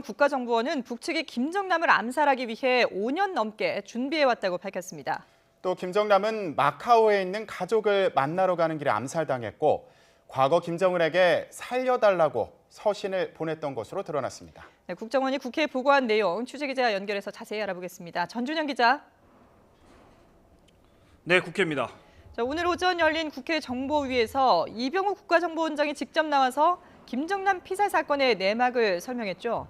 국가정보원은 북측이 김정남을 암살하기 위해 5년 넘게 준비해왔다고 밝혔습니다. 또 김정남은 마카오에 있는 가족을 만나러 가는 길에 암살당했고 과거 김정은에게 살려달라고 서신을 보냈던 것으로 드러났습니다. 네, 국정원이 국회에 보고한 내용 취재기자 연결해서 자세히 알아보겠습니다. 전준영 기자. 네, 국회입니다. 오늘 오전 열린 국회 정보위에서 이병우 국가정보원장이 직접 나와서 김정남 피살 사건의 내막을 설명했죠.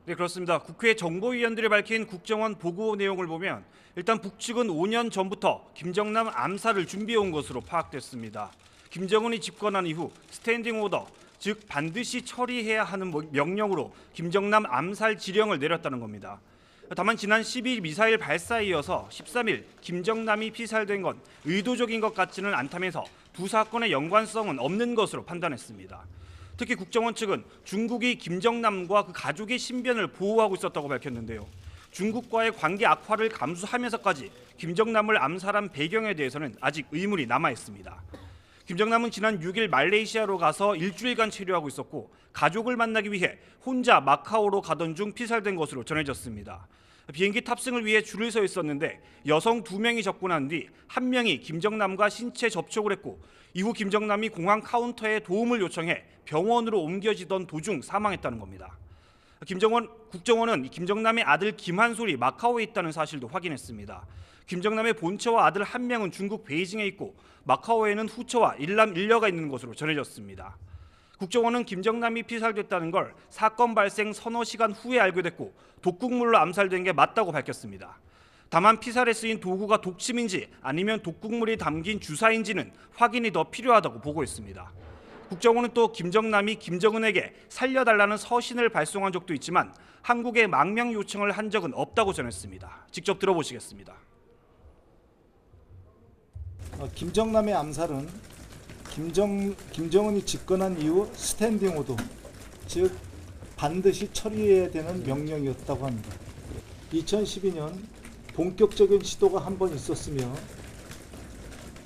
네, 그렇습니다. 국회 정보위원들이 밝힌 국정원 보고 내용을 보면 일단 북측은 5년 전부터 김정남 암살을 준비해온 것으로 파악됐습니다. 김정은이 집권한 이후 스탠딩 오더, 즉 반드시 처리해야 하는 명령으로 김정남 암살 지령을 내렸다는 겁니다. 다만 지난 12일 미사일 발사에 이어서 13일 김정남이 피살된 건 의도적인 것 같지는 않다면서 두 사건의 연관성은 없는 것으로 판단했습니다. 특히 국정원 측은 중국이 김정남과 그 가족의 신변을 보호하고 있었다고 밝혔는데요. 중국과의 관계 악화를 감수하면서까지 김정남을 암살한 배경에 대해서는 아직 의문이 남아 있습니다. 김정남은 지난 6일 말레이시아로 가서 일주일간 체류하고 있었고 가족을 만나기 위해 혼자 마카오로 가던 중 피살된 것으로 전해졌습니다. 비행기 탑승을 위해 줄을 서 있었는데 여성 2명이 접근한 뒤 1명이 김정남과 신체 접촉을 했고 이후 김정남이 공항 카운터에 도움을 요청해 병원으로 옮겨지던 도중 사망했다는 겁니다. 국정원은 김정남의 아들 김한솔이 마카오에 있다는 사실도 확인했습니다. 김정남의 본처와 아들 1명은 중국 베이징에 있고 마카오에는 후처와 일남 일녀가 있는 것으로 전해졌습니다. 국정원은 김정남이 피살됐다는 걸 사건 발생 서너 시간 후에 알게 됐고 독극물로 암살된 게 맞다고 밝혔습니다. 다만 피살에 쓰인 도구가 독침인지 아니면 독극물이 담긴 주사인지는 확인이 더 필요하다고 보고했습니다. 국정원은 또 김정남이 김정은에게 살려달라는 서신을 발송한 적도 있지만 한국에 망명 요청을 한 적은 없다고 전했습니다. 직접 들어보시겠습니다. 김정남의 암살은 김정은이 집권한 이후 스탠딩 오더, 즉 반드시 처리해야 되는 명령이었다고 합니다. 2012년 본격적인 시도가 한 번 있었으며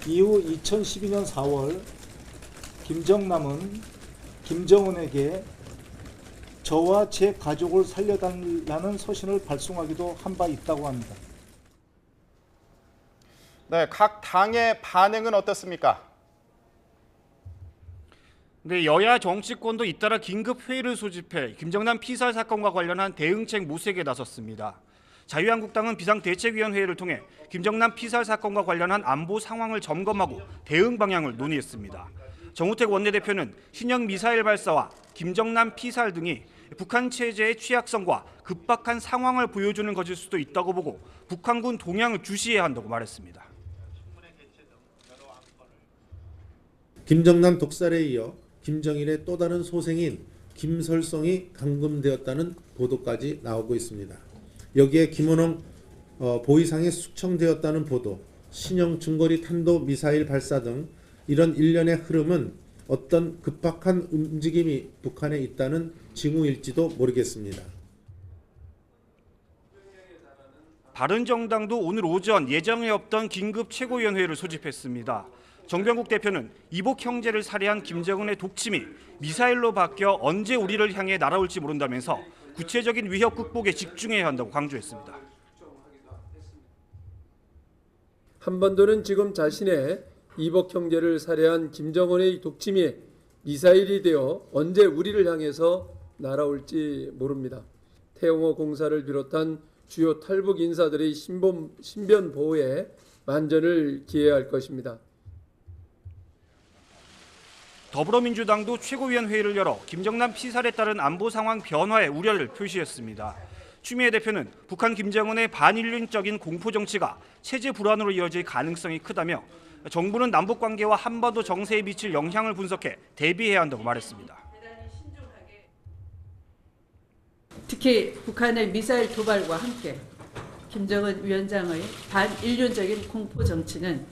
이후 2012년 4월 김정남은 김정은에게 저와 제 가족을 살려달라는 서신을 발송하기도 한 바 있다고 합니다. 네, 각 당의 반응은 어떻습니까? 네, 여야 정치권도 잇따라 긴급 회의를 소집해 김정남 피살 사건과 관련한 대응책 모색에 나섰습니다. 자유한국당은 비상대책위원회를 통해 김정남 피살 사건과 관련한 안보 상황을 점검하고 대응 방향을 논의했습니다. 정우택 원내대표는 신형 미사일 발사와 김정남 피살 등이 북한 체제의 취약성과 급박한 상황을 보여주는 것일 수도 있다고 보고 북한군 동향을 주시해야 한다고 말했습니다. 김정남 독살에 이어 김정일의 또 다른 소생인 김설성이 감금되었다는 보도까지 나오고 있습니다. 여기에 김원홍 보위상에 숙청되었다는 보도, 신형 중거리 탄도 미사일 발사 등 이런 일련의 흐름은 어떤 급박한 움직임이 북한에 있다는 징후일지도 모르겠습니다. 바른정당도 오늘 오전 예정에 없던 긴급 최고위원회를 소집했습니다. 정병국 대표는 이복 형제를 살해한 김정은의 독침이 미사일로 바뀌어 언제 우리를 향해 날아올지 모른다면서 구체적인 위협 극복에 집중해야 한다고 강조했습니다. 한반도는 지금 자신의 이복 형제를 살해한 김정은의 독침이 미사일이 되어 언제 우리를 향해서 날아올지 모릅니다. 태영호 공사를 비롯한 주요 탈북 인사들의 신변 보호에 만전을 기해야 할 것입니다. 더불어민주당도 최고위원회의를 열어 김정남 피살에 따른 안보 상황 변화에 우려를 표시했습니다. 추미애 대표는 북한 김정은의 반인륜적인 공포 정치가 체제 불안으로 이어질 가능성이 크다며 정부는 남북 관계와 한반도 정세에 미칠 영향을 분석해 대비해야 한다고 말했습니다. 특히 북한의 미사일 도발과 함께 김정은 위원장의 반인륜적인 공포 정치는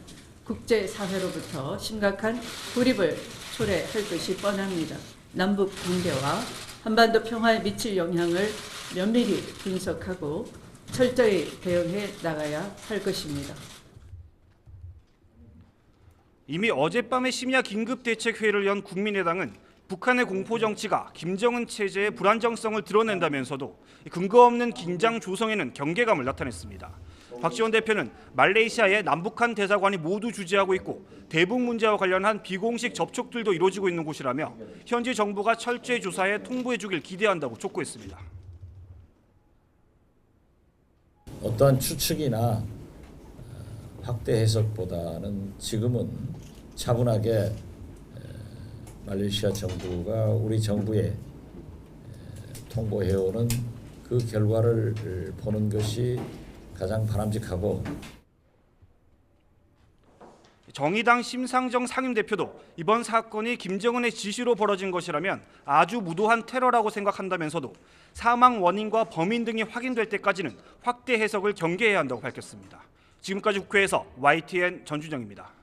국제사회로부터 심각한 고립을 초래할 것이 뻔합니다. 남북 관계와 한반도 평화에 미칠 영향을 면밀히 분석하고 철저히 대응해 나가야 할 것입니다. 이미 어젯밤에 심야 긴급대책회의를 연 국민의당은 북한의 공포 정치가 김정은 체제의 불안정성을 드러낸다면서도 근거 없는 긴장 조성에는 경계감을 나타냈습니다. 박지원 대표는 말레이시아의 남북한 대사관이 모두 주재하고 있고 대북 문제와 관련한 비공식 접촉들도 이루어지고 있는 곳이라며 현지 정부가 철저히 조사해 통보해 주길 기대한다고 촉구했습니다. 어떠한 추측이나 확대 해석보다는 지금은 차분하게 말레이시아 정부가 우리 정부에 통보해오는 그 결과를 보는 것이 가장 바람직하고, 정의당 심상정 상임대표도 이번 사건이 김정은의 지시로 벌어진 것이라면 아주 무도한 테러라고 생각한다면서도 사망 원인과 범인 등이 확인될 때까지는 확대 해석을 경계해야 한다고 밝혔습니다. 지금까지 국회에서 YTN 전준영입니다.